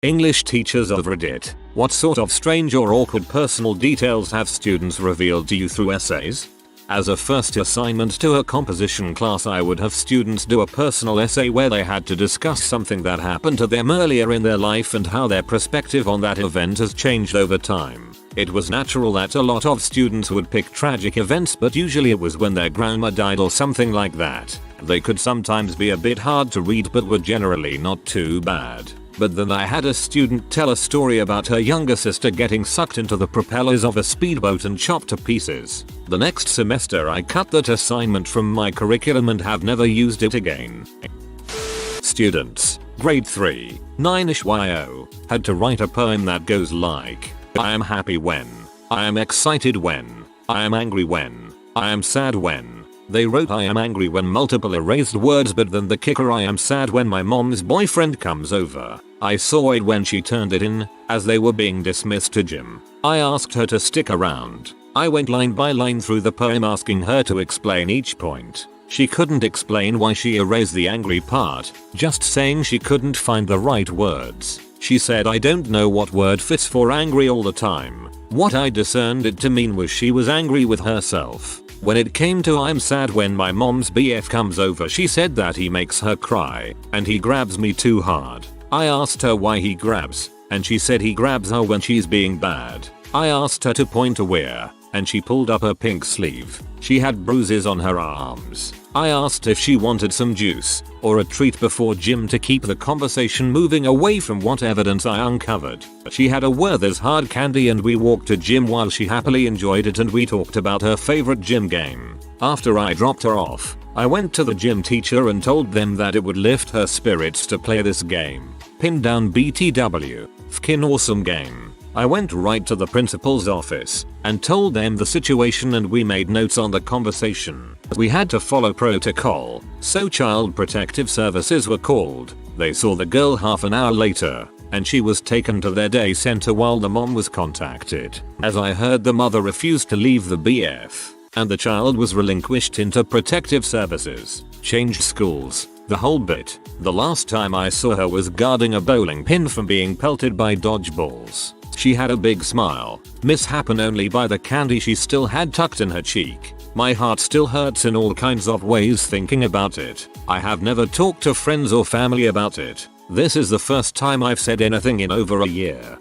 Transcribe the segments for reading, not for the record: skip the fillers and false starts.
English teachers of Reddit, what sort of strange or awkward personal details have students revealed to you through essays? As a first assignment to a composition class, I would have students do a personal essay where they had to discuss something that happened to them earlier in their life and how their perspective on that event has changed over time. It was natural that a lot of students would pick tragic events, but usually it was when their grandma died or something like that. They could sometimes be a bit hard to read but were generally not too bad. But then I had a student tell a story about her younger sister getting sucked into the propellers of a speedboat and chopped to pieces. The next semester I cut that assignment from my curriculum and have never used it again. Students, grade 3, 9ish YO, had to write a poem that goes like, I am happy when, I am excited when, I am angry when, I am sad when. They wrote I am angry when multiple erased words, but then the kicker, I am sad when my mom's boyfriend comes over. I saw it when she turned it in, as they were being dismissed to gym. I asked her to stick around. I went line by line through the poem asking her to explain each point. She couldn't explain why she erased the angry part, just saying she couldn't find the right words. She said I don't know what word fits for angry all the time. What I discerned it to mean was she was angry with herself. When it came to I'm sad when my mom's BF comes over, she said that he makes her cry, and he grabs me too hard. I asked her why he grabs, and she said he grabs her when she's being bad. I asked her to point to where, and she pulled up her pink sleeve. She had bruises on her arms. I asked if she wanted some juice, or a treat before gym to keep the conversation moving away from what evidence I uncovered. She had a Werther's hard candy and we walked to gym while she happily enjoyed it, and we talked about her favorite gym game. After I dropped her off, I went to the gym teacher and told them that it would lift her spirits to play this game. Pin down BTW. Fkin awesome game. I went right to the principal's office and told them the situation, and we made notes on the conversation. We had to follow protocol, so Child Protective Services were called. They saw the girl half an hour later, and she was taken to their day center while the mom was contacted. As I heard, the mother refused to leave the BF, and the child was relinquished into protective services. Changed schools, the whole bit. The last time I saw her was guarding a bowling pin from being pelted by dodgeballs. She had a big smile, mishappen only by the candy she still had tucked in her cheek. My heart still hurts in all kinds of ways thinking about it. I have never talked to friends or family about it. This is the first time I've said anything in over a year.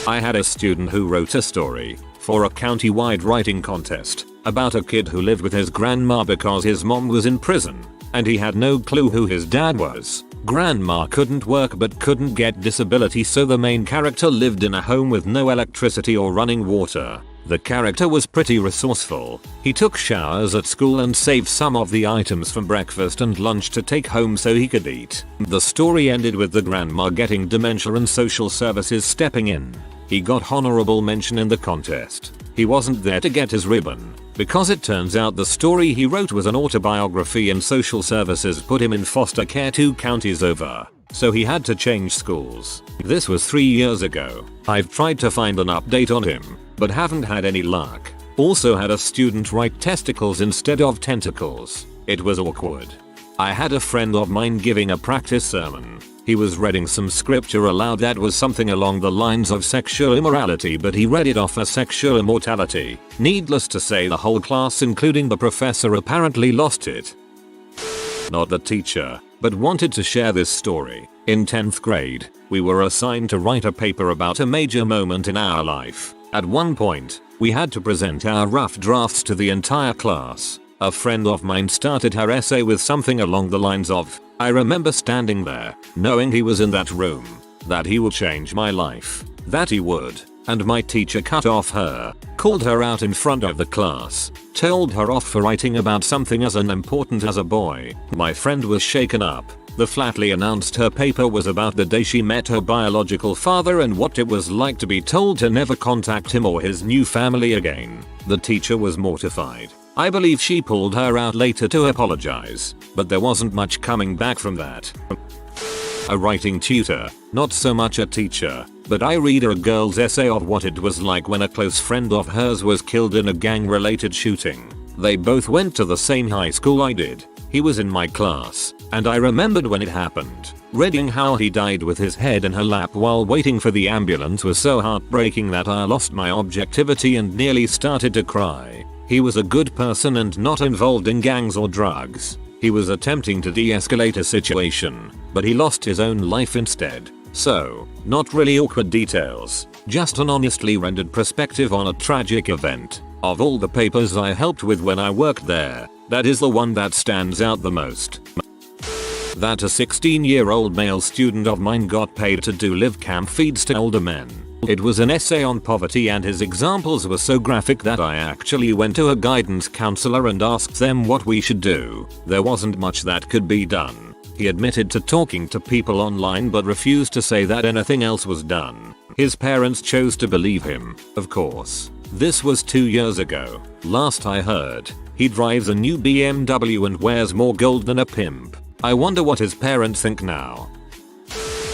I had a student who wrote a story for a county-wide writing contest about a kid who lived with his grandma because his mom was in prison, and he had no clue who his dad was. Grandma couldn't work but couldn't get disability, so the main character lived in a home with no electricity or running water. The character was pretty resourceful. He took showers at school and saved some of the items from breakfast and lunch to take home so he could eat. The story ended with the grandma getting dementia and social services stepping in. He got honorable mention in the contest. He wasn't there to get his ribbon, because it turns out the story he wrote was an autobiography and social services put him in foster care 2 counties over, so he had to change schools. This was 3 years ago. I've tried to find an update on him, but haven't had any luck. Also had a student write testicles instead of tentacles. It was awkward. I had a friend of mine giving a practice sermon. He was reading some scripture aloud that was something along the lines of sexual immorality, but he read it off as sexual immortality. Needless to say, the whole class including the professor apparently lost it. Not the teacher, but wanted to share this story. In 10th grade, we were assigned to write a paper about a major moment in our life. At one point, we had to present our rough drafts to the entire class. A friend of mine started her essay with something along the lines of, I remember standing there, knowing he was in that room, that he would change my life, that he would, and my teacher cut off her, called her out in front of the class, told her off for writing about something as unimportant as a boy. My friend was shaken up. The flatly announced her paper was about the day she met her biological father and what it was like to be told to never contact him or his new family again. The teacher was mortified. I believe she pulled her out later to apologize, but there wasn't much coming back from that. A writing tutor, not so much a teacher, but I read a girl's essay of what it was like when a close friend of hers was killed in a gang-related shooting. They both went to the same high school I did. He was in my class, and I remembered when it happened. Reading how he died with his head in her lap while waiting for the ambulance was so heartbreaking that I lost my objectivity and nearly started to cry. He was a good person and not involved in gangs or drugs. He was attempting to de-escalate a situation, but he lost his own life instead. So, not really awkward details, just an honestly rendered perspective on a tragic event. Of all the papers I helped with when I worked there, that is the one that stands out the most. That a 16-year-old male student of mine got paid to do live camp feeds to older men. It was an essay on poverty and his examples were so graphic that I actually went to a guidance counselor and asked them what we should do. There wasn't much that could be done. He admitted to talking to people online but refused to say that anything else was done. His parents chose to believe him, of course. This was 2 years ago. Last I heard, he drives a new BMW and wears more gold than a pimp. I wonder what his parents think now.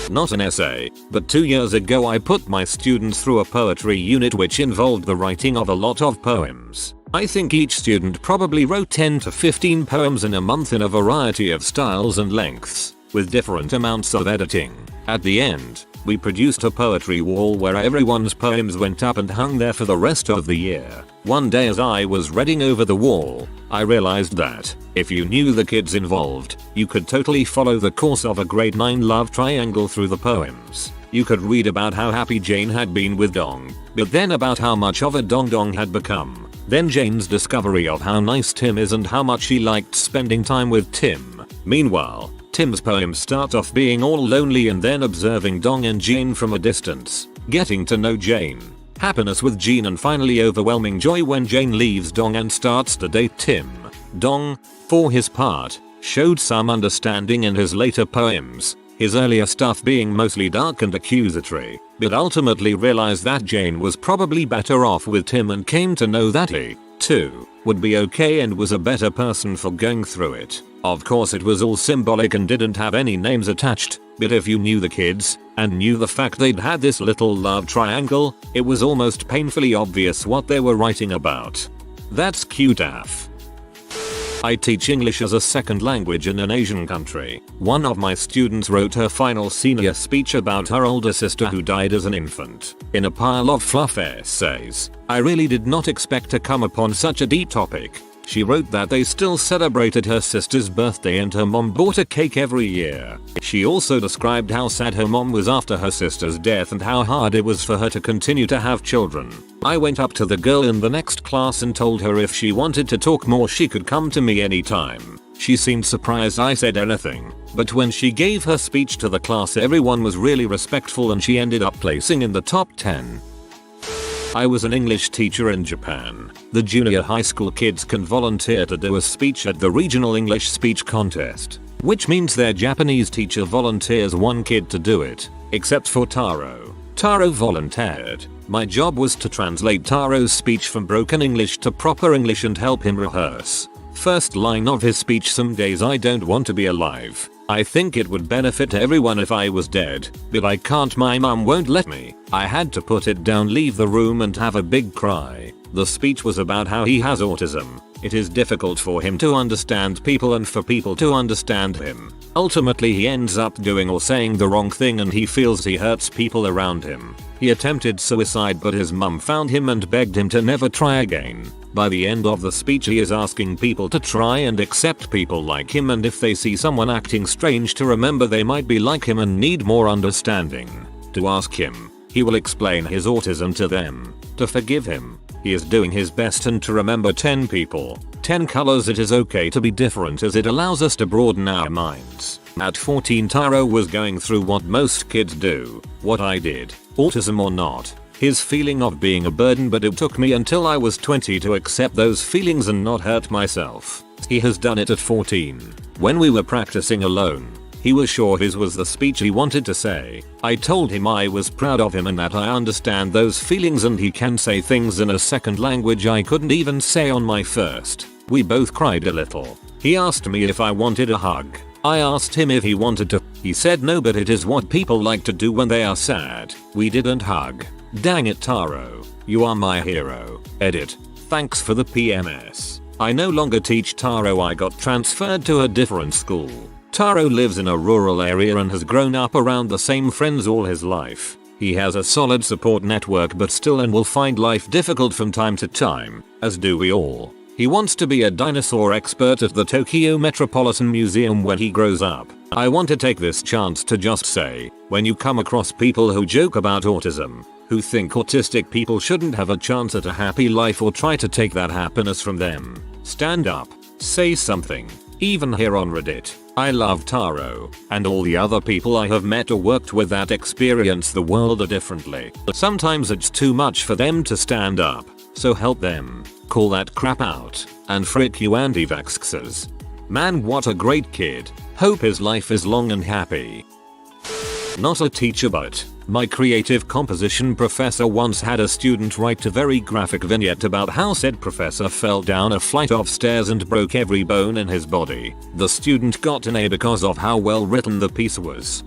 Not an essay, but 2 years ago I put my students through a poetry unit which involved the writing of a lot of poems. I think each student probably wrote 10 to 15 poems in a month in a variety of styles and lengths, with different amounts of editing. At the end, we produced a poetry wall where everyone's poems went up and hung there for the rest of the year. One day as I was reading over the wall, I realized that, if you knew the kids involved, you could totally follow the course of a grade 9 love triangle through the poems. You could read about how happy Jane had been with Dong, but then about how much of a Dong had become. Then Jane's discovery of how nice Tim is and how much she liked spending time with Tim. Meanwhile, Tim's poems start off being all lonely and then observing Dong and Jane from a distance, getting to know Jane, happiness with Jane and finally overwhelming joy when Jane leaves Dong and starts to date Tim. Dong, for his part, showed some understanding in his later poems, his earlier stuff being mostly dark and accusatory, but ultimately realized that Jane was probably better off with Tim and came to know that he, too, would be okay and was a better person for going through it. Of course it was all symbolic and didn't have any names attached, but if you knew the kids, and knew the fact they'd had this little love triangle, it was almost painfully obvious what they were writing about. That's cute AF. I teach English as a second language in an Asian country. One of my students wrote her final senior speech about her older sister who died as an infant. In a pile of fluff essays, I really did not expect to come upon such a deep topic. She wrote that they still celebrated her sister's birthday and her mom bought a cake every year. She also described how sad her mom was after her sister's death and how hard it was for her to continue to have children. I went up to the girl in the next class and told her if she wanted to talk more she could come to me anytime. She seemed surprised I said anything, but when she gave her speech to the class everyone was really respectful and she ended up placing in the top 10. I was an English teacher in Japan. The junior high school kids can volunteer to do a speech at the regional English speech contest, which means their Japanese teacher volunteers one kid to do it, except for Taro. Taro volunteered. My job was to translate Taro's speech from broken English to proper English and help him rehearse. First line of his speech: some days I don't want to be alive. I think it would benefit everyone if I was dead, but I can't, my mum won't let me. I had to put it down, leave the room and have a big cry. The speech was about how he has autism. It is difficult for him to understand people and for people to understand him. Ultimately he ends up doing or saying the wrong thing and he feels he hurts people around him. He attempted suicide but his mum found him and begged him to never try again. By the end of the speech he is asking people to try and accept people like him, and if they see someone acting strange to remember they might be like him and need more understanding. To ask him. He will explain his autism to them. To forgive him. He is doing his best, and to remember 10 people, 10 colors. It is okay to be different as it allows us to broaden our minds. At 14 Taro was going through what most kids do. What I did. Autism or not. His feeling of being a burden, but it took me until I was 20 to accept those feelings and not hurt myself. He has done it at 14. When we were practicing alone, he was sure his was the speech he wanted to say. I told him I was proud of him and that I understand those feelings, and he can say things in a second language I couldn't even say on my first. We both cried a little. He asked me if I wanted a hug. I asked him if he wanted to. He said no, but it is what people like to do when they are sad. We didn't hug. Dang it, Taro. You are my hero. Edit. Thanks for the PMS. I no longer teach Taro. I got transferred to a different school. Taro lives in a rural area and has grown up around the same friends all his life. He has a solid support network but still and will find life difficult from time to time, as do we all. He wants to be a dinosaur expert at the Tokyo Metropolitan Museum when he grows up. I want to take this chance to just say, when you come across people who joke about autism, who think autistic people shouldn't have a chance at a happy life or try to take that happiness from them, stand up, say something. Even here on Reddit, I love Taro, and all the other people I have met or worked with that experience the world differently. Sometimes it's too much for them to stand up, so help them. Call that crap out, and frick you anti-vaxxers. Man, what a great kid. Hope his life is long and happy. Not a teacher, but my creative composition professor once had a student write a very graphic vignette about how said professor fell down a flight of stairs and broke every bone in his body. The student got an A because of how well written the piece was.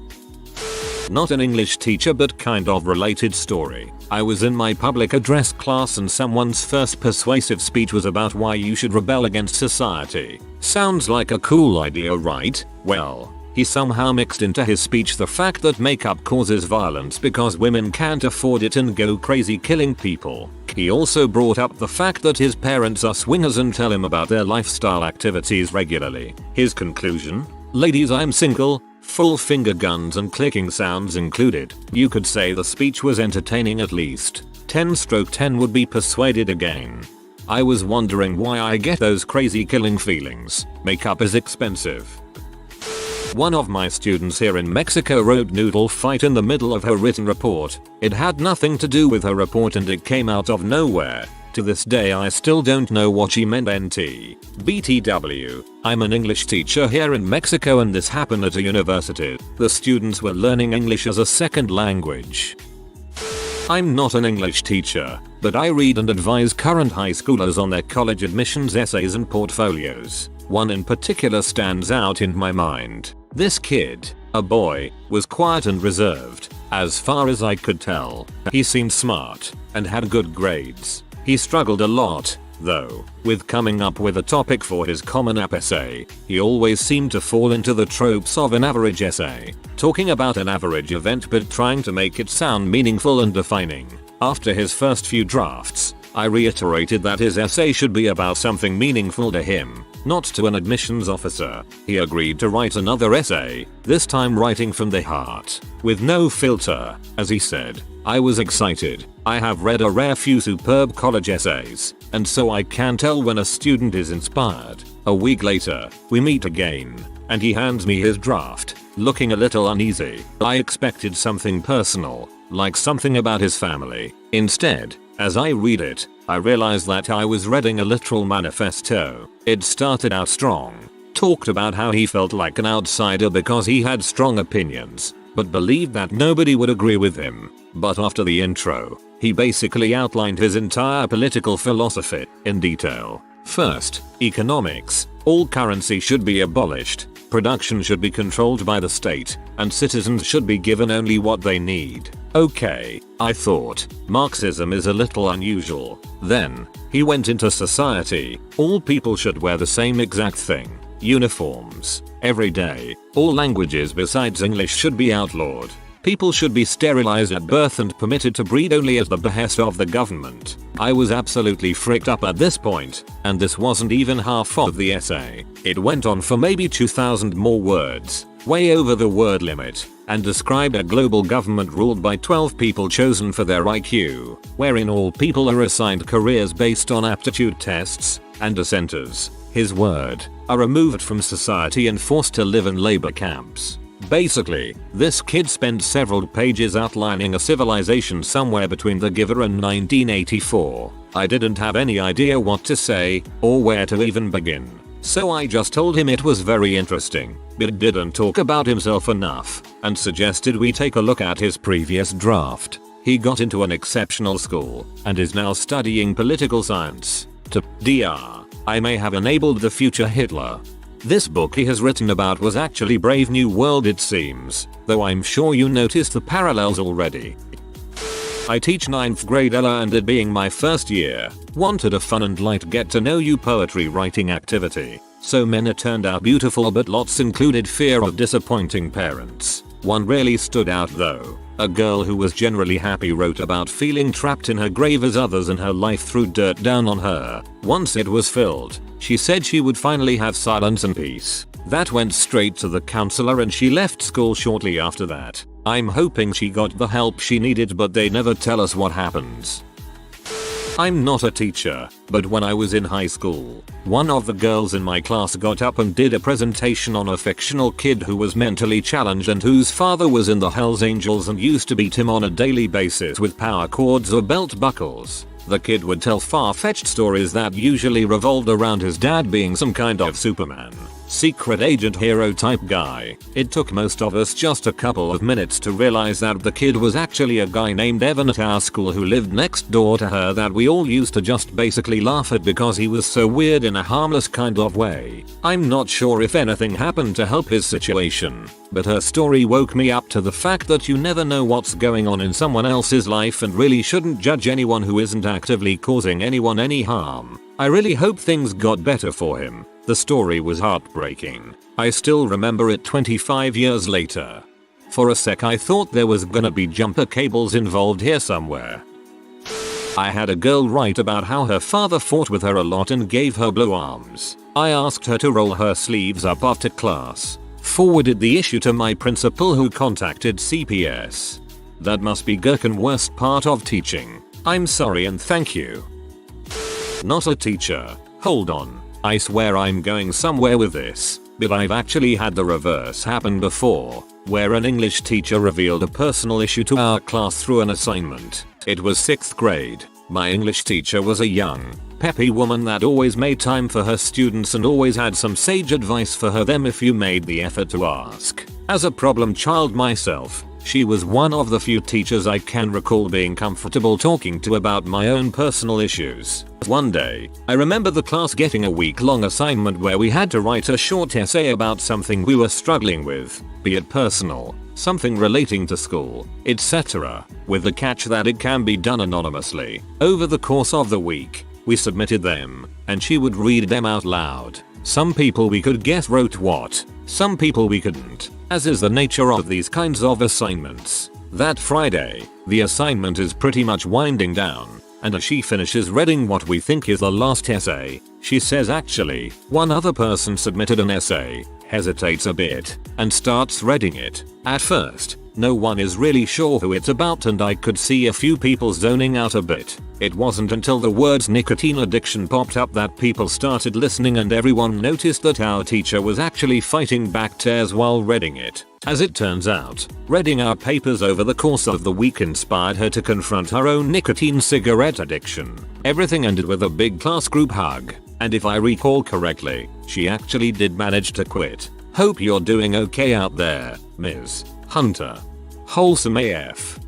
Not an English teacher, but kind of related story. I was in my public address class and someone's first persuasive speech was about why you should rebel against society. Sounds like a cool idea, right? Well, he somehow mixed into his speech the fact that makeup causes violence because women can't afford it and go crazy killing people. He also brought up the fact that his parents are swingers and tell him about their lifestyle activities regularly. His conclusion? Ladies, I'm single. Full finger guns and clicking sounds included. You could say the speech was entertaining at least. 10/10 would be persuaded again. I was wondering why I get those crazy killing feelings. Makeup is expensive. One of my students here in Mexico wrote noodle fight in the middle of her written report. It had nothing to do with her report and it came out of nowhere. To this day I still don't know what she meant. BTW. I'm an English teacher here in Mexico and this happened at a university. The students were learning English as a second language. I'm not an English teacher, but I read and advise current high schoolers on their college admissions essays and portfolios. One in particular stands out in my mind. This kid, a boy, was quiet and reserved, as far as I could tell. He seemed smart and had good grades. He struggled a lot, though, with coming up with a topic for his Common App essay. He always seemed to fall into the tropes of an average essay, talking about an average event but trying to make it sound meaningful and defining. After his first few drafts, I reiterated that his essay should be about something meaningful to him, not to an admissions officer. He agreed to write another essay, this time writing from the heart, with no filter, as he said. I was excited. I have read a rare few superb college essays, and so I can tell when a student is inspired. A week later, we meet again, and he hands me his draft, looking a little uneasy. I expected something personal, like something about his family. Instead, as I read it, I realized that I was reading a literal manifesto. It started out strong, talked about how he felt like an outsider because he had strong opinions, but believed that nobody would agree with him. But after the intro, he basically outlined his entire political philosophy in detail. First, economics. All currency should be abolished, production should be controlled by the state, and citizens should be given only what they need. Okay, I thought, Marxism is a little unusual. Then, he went into society. All people should wear the same exact thing. Uniforms. Every day. All languages besides English should be outlawed. People should be sterilized at birth and permitted to breed only at the behest of the government. I was absolutely fricked up at this point, and this wasn't even half of the essay. It went on for maybe 2,000 more words, way over the word limit, and described a global government ruled by 12 people chosen for their IQ, wherein all people are assigned careers based on aptitude tests, and dissenters, his word, are removed from society and forced to live in labor camps. Basically, this kid spent several pages outlining a civilization somewhere between The Giver and 1984. I didn't have any idea what to say, or where to even begin. So I just told him it was very interesting, but didn't talk about himself enough, and suggested we take a look at his previous draft. He got into an exceptional school, and is now studying political science. Dr. I may have enabled the future Hitler. This book he has written about was actually Brave New World, it seems, though I'm sure you noticed the parallels already. I teach 9th grade Ella, and it being my first year, wanted a fun and light get to know you poetry writing activity. So many turned out beautiful, but lots included fear of disappointing parents. One really stood out though. A girl who was generally happy wrote about feeling trapped in her grave as others in her life threw dirt down on her. Once it was filled, she said she would finally have silence and peace. That went straight to the counselor and she left school shortly after that. I'm hoping she got the help she needed, but they never tell us what happens. I'm not a teacher, but when I was in high school, one of the girls in my class got up and did a presentation on a fictional kid who was mentally challenged and whose father was in the Hells Angels and used to beat him on a daily basis with power cords or belt buckles. The kid would tell far-fetched stories that usually revolved around his dad being some kind of Superman, secret agent hero type guy. It took most of us just a couple of minutes to realize that the kid was actually a guy named Evan at our school who lived next door to her that we all used to just basically laugh at because he was so weird in a harmless kind of way. I'm not sure if anything happened to help his situation, but her story woke me up to the fact that you never know what's going on in someone else's life and really shouldn't judge anyone who isn't actively causing anyone any harm. I really hope things got better for him. The story was heartbreaking. I still remember it 25 years later. For a sec I thought there was gonna be jumper cables involved here somewhere. I had a girl write about how her father fought with her a lot and gave her blue arms. I asked her to roll her sleeves up after class. Forwarded the issue to my principal who contacted CPS. That must be gherkin worst part of teaching. I'm sorry and thank you. Not a teacher. Hold on. I swear I'm going somewhere with this, but I've actually had the reverse happen before, where an English teacher revealed a personal issue to our class through an assignment. It was 6th grade. My English teacher was a young, peppy woman that always made time for her students and always had some sage advice for them if you made the effort to ask. As a problem child myself, she was one of the few teachers I can recall being comfortable talking to about my own personal issues. One day, I remember the class getting a week-long assignment where we had to write a short essay about something we were struggling with, be it personal, something relating to school, etc., with the catch that it can be done anonymously. Over the course of the week, we submitted them, and she would read them out loud. Some people we could guess wrote what, some people we couldn't, as is the nature of these kinds of assignments. That Friday, the assignment is pretty much winding down, and as she finishes reading what we think is the last essay, she says actually, one other person submitted an essay, hesitates a bit, and starts reading it. At first, no one is really sure who it's about and I could see a few people zoning out a bit. It wasn't until the words nicotine addiction popped up that people started listening and everyone noticed that our teacher was actually fighting back tears while reading it. As it turns out, reading our papers over the course of the week inspired her to confront her own nicotine cigarette addiction. Everything ended with a big class group hug, and if I recall correctly, she actually did manage to quit. Hope you're doing okay out there, Ms. Hunter. Wholesome AF.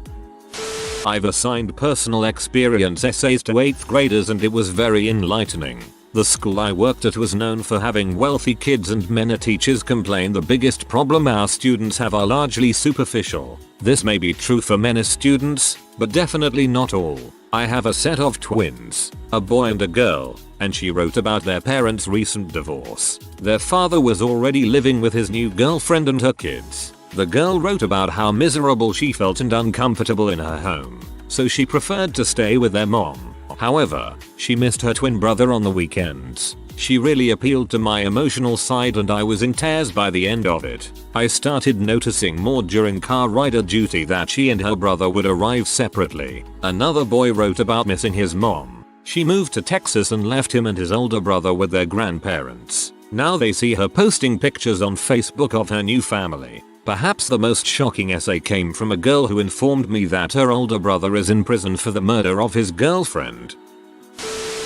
I've assigned personal experience essays to 8th graders and it was very enlightening. The school I worked at was known for having wealthy kids and many teachers complain the biggest problem our students have are largely superficial. This may be true for many students, but definitely not all. I have a set of twins, a boy and a girl, and she wrote about their parents' recent divorce. Their father was already living with his new girlfriend and her kids. The girl wrote about how miserable she felt and uncomfortable in her home, so she preferred to stay with their mom. However, she missed her twin brother on the weekends. She really appealed to my emotional side and I was in tears by the end of it. I started noticing more during car rider duty that she and her brother would arrive separately. Another boy wrote about missing his mom. She moved to Texas and left him and his older brother with their grandparents. Now they see her posting pictures on Facebook of her new family. Perhaps the most shocking essay came from a girl who informed me that her older brother is in prison for the murder of his girlfriend.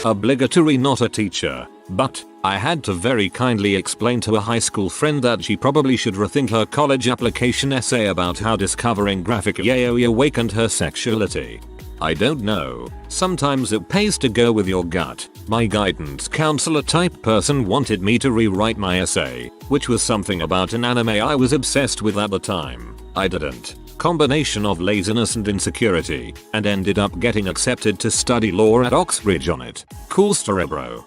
Obligatory not a teacher, but I had to very kindly explain to a high school friend that she probably should rethink her college application essay about how discovering graphic yaoi awakened her sexuality. I don't know, sometimes it pays to go with your gut. My guidance counselor type person wanted me to rewrite my essay, which was something about an anime I was obsessed with at the time. I didn't. Combination of laziness and insecurity, and ended up getting accepted to study law at Oxbridge on it. Cool story bro.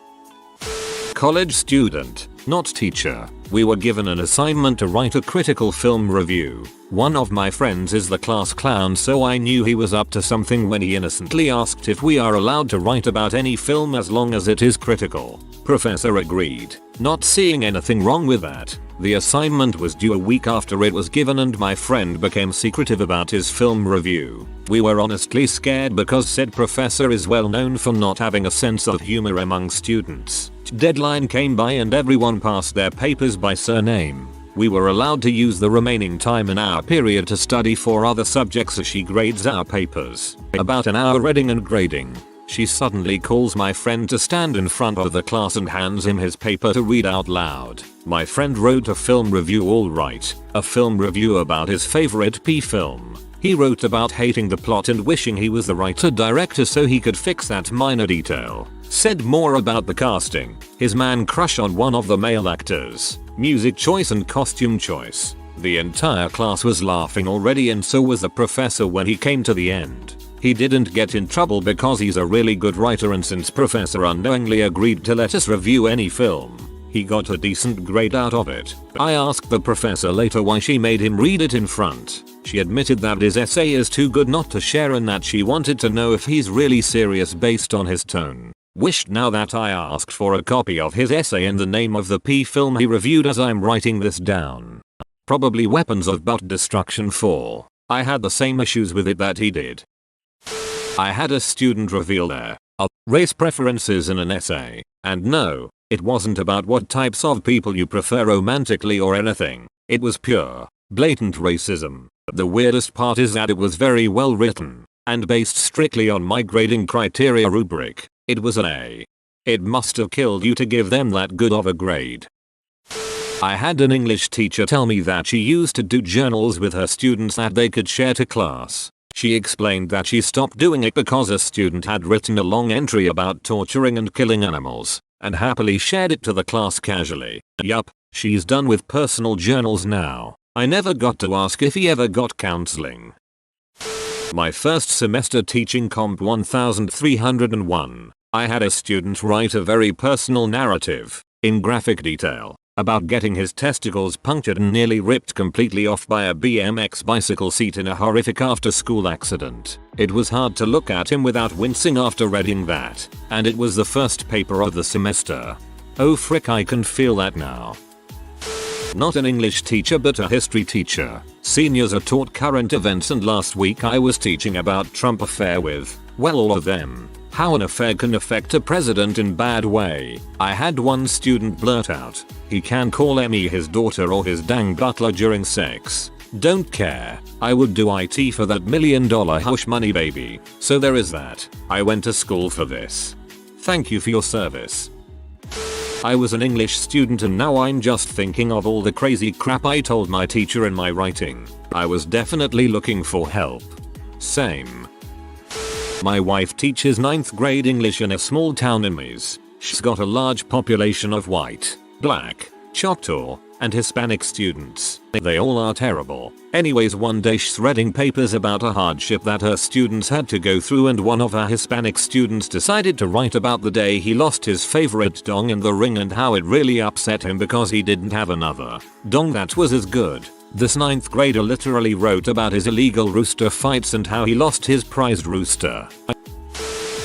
College student. Not teacher. We were given an assignment to write a critical film review. One of my friends is the class clown, so I knew he was up to something when he innocently asked if we are allowed to write about any film as long as it is critical. Professor agreed, not seeing anything wrong with that. The assignment was due a week after it was given and my friend became secretive about his film review. We were honestly scared because said professor is well known for not having a sense of humor among students. Deadline came by and everyone passed their papers by surname. We were allowed to use the remaining time in our period to study for other subjects as she grades our papers. About an hour reading and grading, she suddenly calls my friend to stand in front of the class and hands him his paper to read out loud. My friend wrote a film review, all right, a film review about his favorite P film. He wrote about hating the plot and wishing he was the writer-director so he could fix that minor detail. Said more about the casting, his man crush on one of the male actors, music choice and costume choice. The entire class was laughing already and so was the professor when he came to the end. He didn't get in trouble because he's a really good writer, and since professor unknowingly agreed to let us review any film, he got a decent grade out of it. I asked the professor later why she made him read it in front. She admitted that his essay is too good not to share and that she wanted to know if he's really serious based on his tone. Wished now that I asked for a copy of his essay in the name of the P film he reviewed as I'm writing this down. Probably Weapons of Butt Destruction 4. I had the same issues with it that he did. I had a student reveal their race preferences in an essay, and no, it wasn't about what types of people you prefer romantically or anything. It was pure, blatant racism. The weirdest part is that it was very well written, and based strictly on my grading criteria rubric. It was an A. It must have killed you to give them that good of a grade. I had an English teacher tell me that she used to do journals with her students that they could share to class. She explained that she stopped doing it because a student had written a long entry about torturing and killing animals, and happily shared it to the class casually. Yup, she's done with personal journals now. I never got to ask if he ever got counseling. My first semester teaching Comp 1301, I had a student write a very personal narrative, in graphic detail, about getting his testicles punctured and nearly ripped completely off by a BMX bicycle seat in a horrific after-school accident. It was hard to look at him without wincing after reading that, and it was the first paper of the semester. Oh frick, I can feel that now. Not an English teacher but a history teacher. Seniors are taught current events and last week I was teaching about Trump affair with, well, all of them. How an affair can affect a president in bad way. I had one student blurt out, he can call Emmy his daughter or his dang butler during sex. Don't care. I would do IT for that $1 million hush money baby. So there is that. I went to school for this. Thank you for your service. I was an English student and now I'm just thinking of all the crazy crap I told my teacher in my writing. I was definitely looking for help. Same. My wife teaches 9th grade English in a small town in Maine. She's got a large population of white, black, Choctaw, and Hispanic students. They all are terrible. Anyways, one day she's reading papers about a hardship that her students had to go through, and one of her Hispanic students decided to write about the day he lost his favorite dong in the ring and how it really upset him because he didn't have another dong that was as good. This 9th grader literally wrote about his illegal rooster fights and how he lost his prized rooster.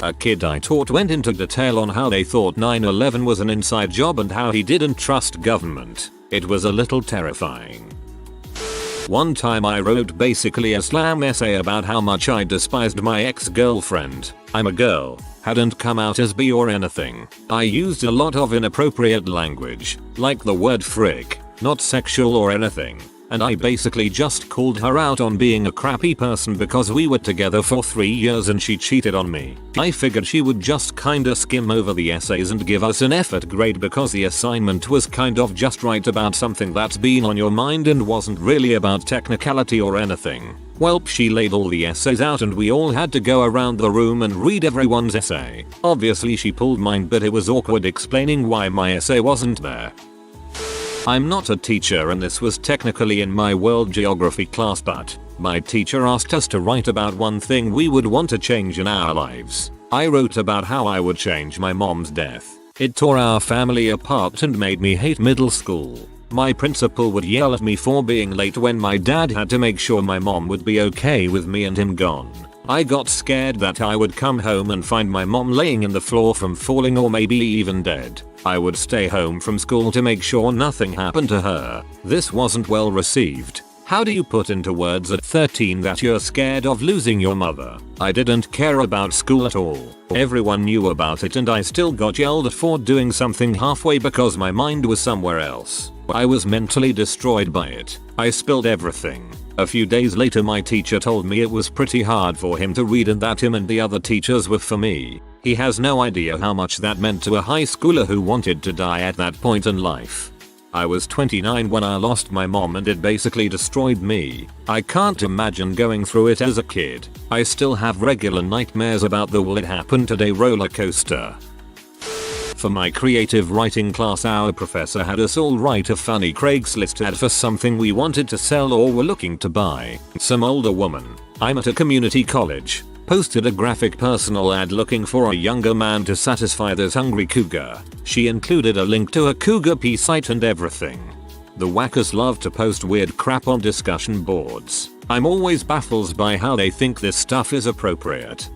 A kid I taught went into detail on how they thought 9/11 was an inside job and how he didn't trust government. It was a little terrifying. One time I wrote basically a slam essay about how much I despised my ex-girlfriend. I'm a girl, hadn't come out as bi or anything. I used a lot of inappropriate language, like the word frick, not sexual or anything. And I basically just called her out on being a crappy person because we were together for 3 years and she cheated on me. I figured she would just kinda skim over the essays and give us an effort grade because the assignment was kind of just write about something that's been on your mind and wasn't really about technicality or anything. Welp, she laid all the essays out and we all had to go around the room and read everyone's essay. Obviously she pulled mine, but it was awkward explaining why my essay wasn't there. I'm not a teacher and this was technically in my world geography class, but my teacher asked us to write about one thing we would want to change in our lives. I wrote about how I would change my mom's death. It tore our family apart and made me hate middle school. My principal would yell at me for being late when my dad had to make sure my mom would be okay with me and him gone. I got scared that I would come home and find my mom laying in the floor from falling or maybe even dead. I would stay home from school to make sure nothing happened to her. This wasn't well received. How do you put into words at 13 that you're scared of losing your mother? I didn't care about school at all. Everyone knew about it and I still got yelled at for doing something halfway because my mind was somewhere else. I was mentally destroyed by it. I spilled everything. A few days later my teacher told me it was pretty hard for him to read and that him and the other teachers were for me. He has no idea how much that meant to a high schooler who wanted to die at that point in life. I was 29 when I lost my mom and it basically destroyed me. I can't imagine going through it as a kid. I still have regular nightmares about the will it happen today roller coaster. For my creative writing class our professor had us all write a funny Craigslist ad for something we wanted to sell or were looking to buy. Some older woman, I'm at a community college, posted a graphic personal ad looking for a younger man to satisfy this hungry cougar. She included a link to a cougar pee site and everything. The whackers love to post weird crap on discussion boards. I'm always baffled by how they think this stuff is appropriate.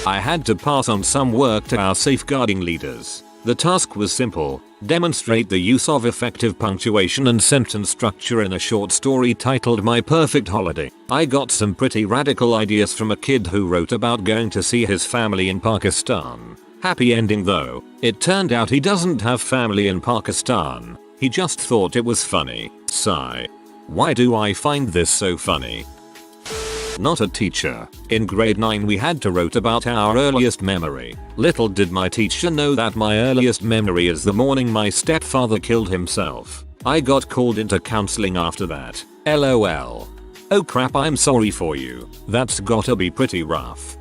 I had to pass on some work to our safeguarding leaders. The task was simple: demonstrate the use of effective punctuation and sentence structure in a short story titled My Perfect Holiday. I got some pretty radical ideas from a kid who wrote about going to see his family in Pakistan. Happy ending though. It turned out he doesn't have family in Pakistan. He just thought it was funny. Sigh. Why do I find this so funny? Not a teacher. In grade 9 we had to write about our earliest memory. Little did my teacher know that my earliest memory is the morning my stepfather killed himself. I got called into counseling after that. LOL. Oh crap, I'm sorry for you. That's gotta be pretty rough.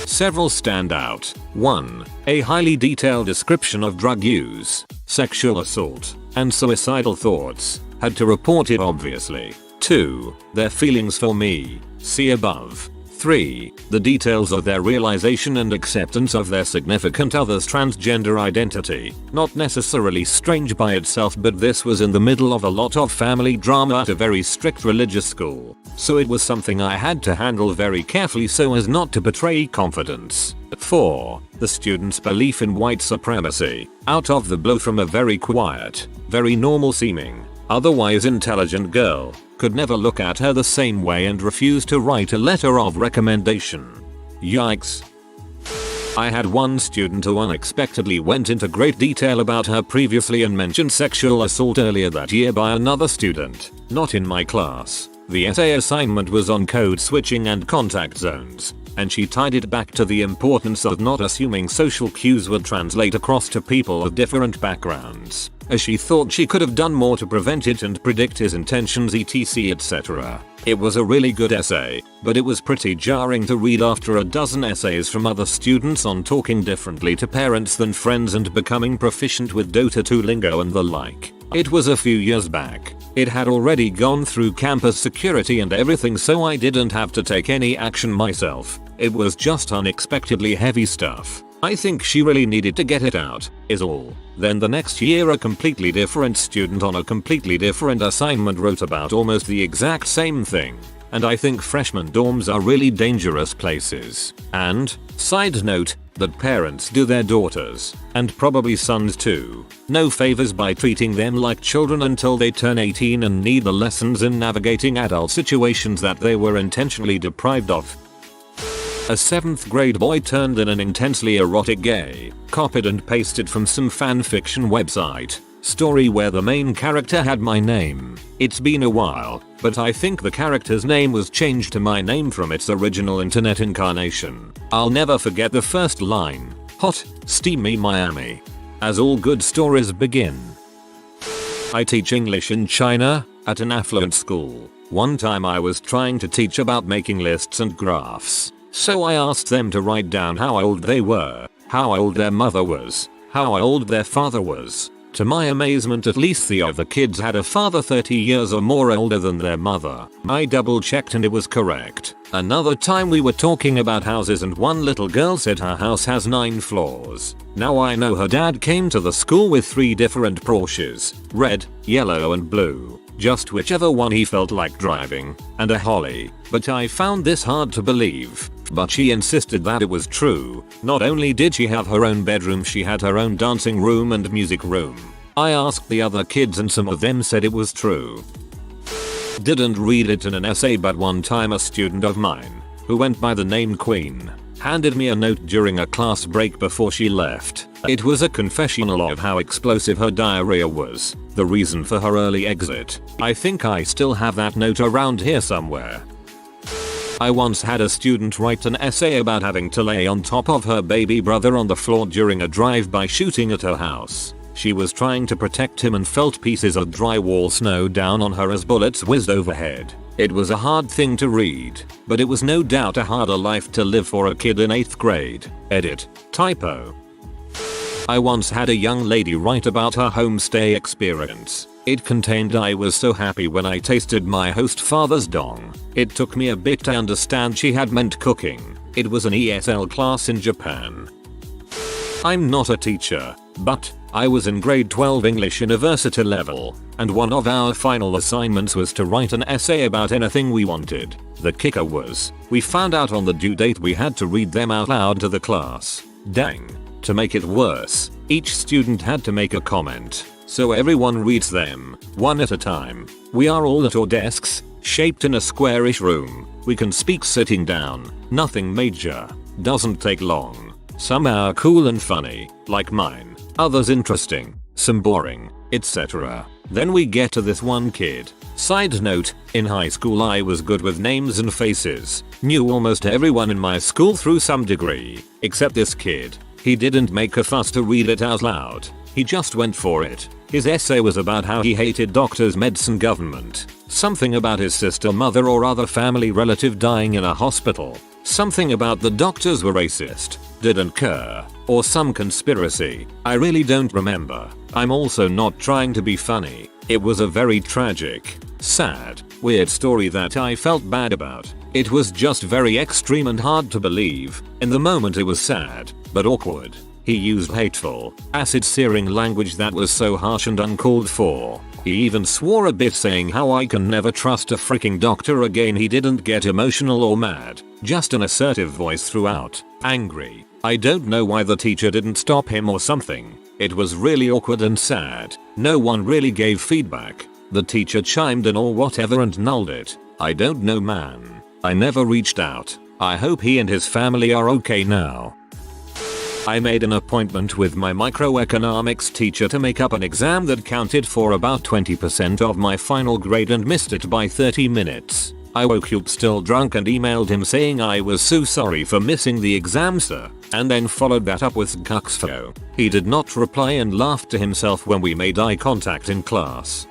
Several stand out. 1. A highly detailed description of drug use, sexual assault, and suicidal thoughts. Had to report it obviously. 2. Their feelings for me. See above. 3. The details of their realization and acceptance of their significant other's transgender identity. Not necessarily strange by itself, but this was in the middle of a lot of family drama at a very strict religious school. So it was something I had to handle very carefully so as not to betray confidence. 4. The student's belief in white supremacy. Out of the blue from a very quiet, very normal seeming, otherwise intelligent girl. Could never look at her the same way and refused to write a letter of recommendation. Yikes. I had one student who unexpectedly went into great detail about her previously unmentioned sexual assault earlier that year by another student, not in my class. The essay assignment was on code switching and contact zones, and she tied it back to the importance of not assuming social cues would translate across to people of different backgrounds, as she thought she could have done more to prevent it and predict his intentions etc etc. It was a really good essay, but it was pretty jarring to read after a dozen essays from other students on talking differently to parents than friends and becoming proficient with Dota 2 lingo and the like. It was a few years back. It had already gone through campus security and everything, so I didn't have to take any action myself. It was just unexpectedly heavy stuff. I think she really needed to get it out, is all. Then the next year a completely different student on a completely different assignment wrote about almost the exact same thing. And I think freshman dorms are really dangerous places. And, side note, that parents do their daughters, and probably sons too, no favors by treating them like children until they turn 18 and need the lessons in navigating adult situations that they were intentionally deprived of. A 7th grade boy turned in an intensely erotic gay, copied and pasted from some fanfiction website, story where the main character had my name. It's been a while, but I think the character's name was changed to my name from its original internet incarnation. I'll never forget the first line. Hot, steamy Miami. As all good stories begin. I teach English in China, at an affluent school. One time I was trying to teach about making lists and graphs. So I asked them to write down how old they were, how old their mother was, how old their father was, To my amazement, at least 3 of the kids had a father 30 years or more older than their mother. I double checked and it was correct. Another time we were talking about houses and one little girl said her house has 9 floors. Now I know her dad came to the school with 3 different Porsches, red, yellow and blue. Just whichever one he felt like driving, and a Holly. But I found this hard to believe. But she insisted that it was true. Not only did she have her own bedroom, she had her own dancing room and music room. I asked the other kids and some of them said it was true. Didn't read it in an essay, but one time a student of mine, who went by the name Queen, handed me a note during a class break before she left. It was a confessional of how explosive her diarrhea was, the reason for her early exit. I think I still have that note around here somewhere. I once had a student write an essay about having to lay on top of her baby brother on the floor during a drive-by shooting at her house. She was trying to protect him and felt pieces of drywall snow down on her as bullets whizzed overhead. It was a hard thing to read, but it was no doubt a harder life to live for a kid in 8th grade. Edit. Typo. I once had a young lady write about her homestay experience. It contained "I was so happy when I tasted my host father's dong. It took me a bit to understand she had meant cooking. It was an ESL class in Japan." I'm not a teacher, but I was in grade 12 English university level, and one of our final assignments was to write an essay about anything we wanted. The kicker was, we found out on the due date we had to read them out loud to the class. Dang. To make it worse, each student had to make a comment, so everyone reads them, one at a time. We are all at our desks, shaped in a squarish room. We can speak sitting down, nothing major. Doesn't take long. Some are cool and funny, like mine, others interesting, some boring, etc. Then we get to this one kid. Side note, in high school I was good with names and faces, knew almost everyone in my school through some degree, except this kid. He didn't make a fuss to read it out loud, he just went for it. His essay was about how he hated doctors, medicine, government, something about his sister, mother or other family relative dying in a hospital, something about the doctors were racist, didn't care, or some conspiracy. I really don't remember. I'm also not trying to be funny. It was a very tragic, sad, weird story that I felt bad about. It was just very extreme and hard to believe. In the moment it was sad, but awkward. He used hateful, acid-searing language that was so harsh and uncalled for. He even swore a bit, saying how I can never trust a freaking doctor again. He didn't get emotional or mad, just an assertive voice throughout, angry. I don't know why the teacher didn't stop him or something. It was really awkward and sad. No one really gave feedback. The teacher chimed in or whatever and nulled it. I don't know, man. I never reached out. I hope he and his family are okay now. I made an appointment with my microeconomics teacher to make up an exam that counted for about 20% of my final grade and missed it by 30 minutes. I woke up still drunk and emailed him saying I was so sorry for missing the exam, sir, and then followed that up with "Guxfo." He did not reply and laughed to himself when we made eye contact in class.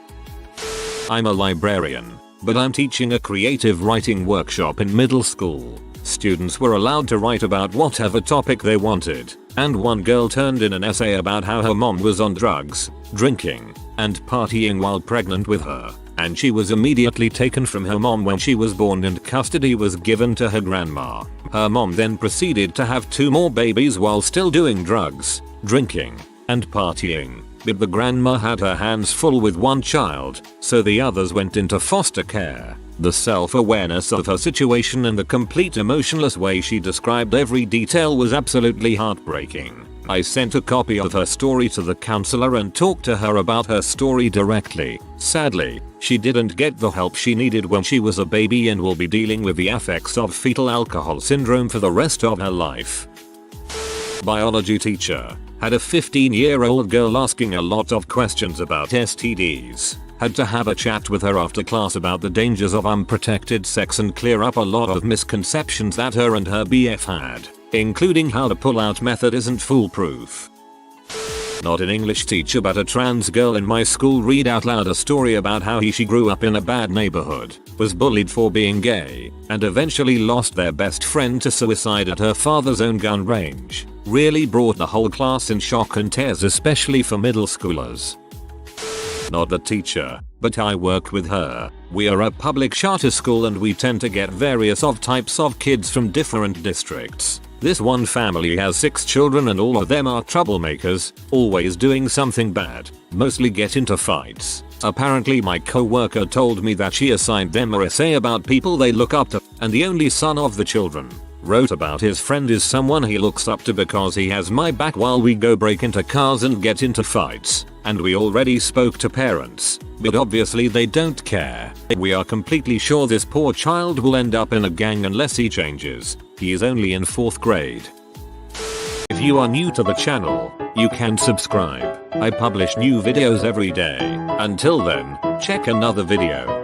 I'm a librarian, but I'm teaching a creative writing workshop in middle school. Students were allowed to write about whatever topic they wanted, and one girl turned in an essay about how her mom was on drugs, drinking, and partying while pregnant with her, and she was immediately taken from her mom when she was born and custody was given to her grandma. Her mom then proceeded to have 2 more babies while still doing drugs, drinking, and partying. But the grandma had her hands full with one child, so the others went into foster care. The self-awareness of her situation and the complete emotionless way she described every detail was absolutely heartbreaking. I sent a copy of her story to the counselor and talked to her about her story directly. Sadly, she didn't get the help she needed when she was a baby and will be dealing with the effects of fetal alcohol syndrome for the rest of her life. Biology teacher. Had a 15-year-old girl asking a lot of questions about STDs. Had to have a chat with her after class about the dangers of unprotected sex and clear up a lot of misconceptions that her and her BF had, including how the pull-out method isn't foolproof. Not an English teacher but a trans girl in my school read out loud a story about how she grew up in a bad neighborhood, was bullied for being gay, and eventually lost their best friend to suicide at her father's own gun range. Really brought the whole class in shock and tears, especially for middle schoolers. Not the teacher, but I work with her. We are a public charter school and we tend to get various types of kids from different districts. This one family has 6 children and all of them are troublemakers, always doing something bad, mostly get into fights. Apparently my co-worker told me that she assigned them an essay about people they look up to, and the only son of the children wrote about his friend is someone he looks up to because he has my back while we go break into cars and get into fights. And we already spoke to parents, but obviously they don't care. We are completely sure this poor child will end up in a gang unless he changes. He is only in 4th grade. If you are new to the channel, you can subscribe. I publish new videos every day. Until then, check another video.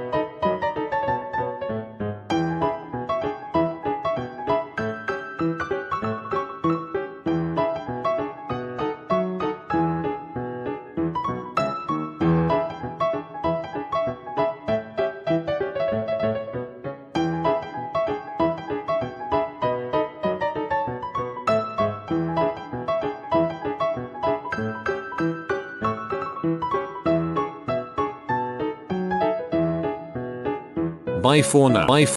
Bye for now. Bye.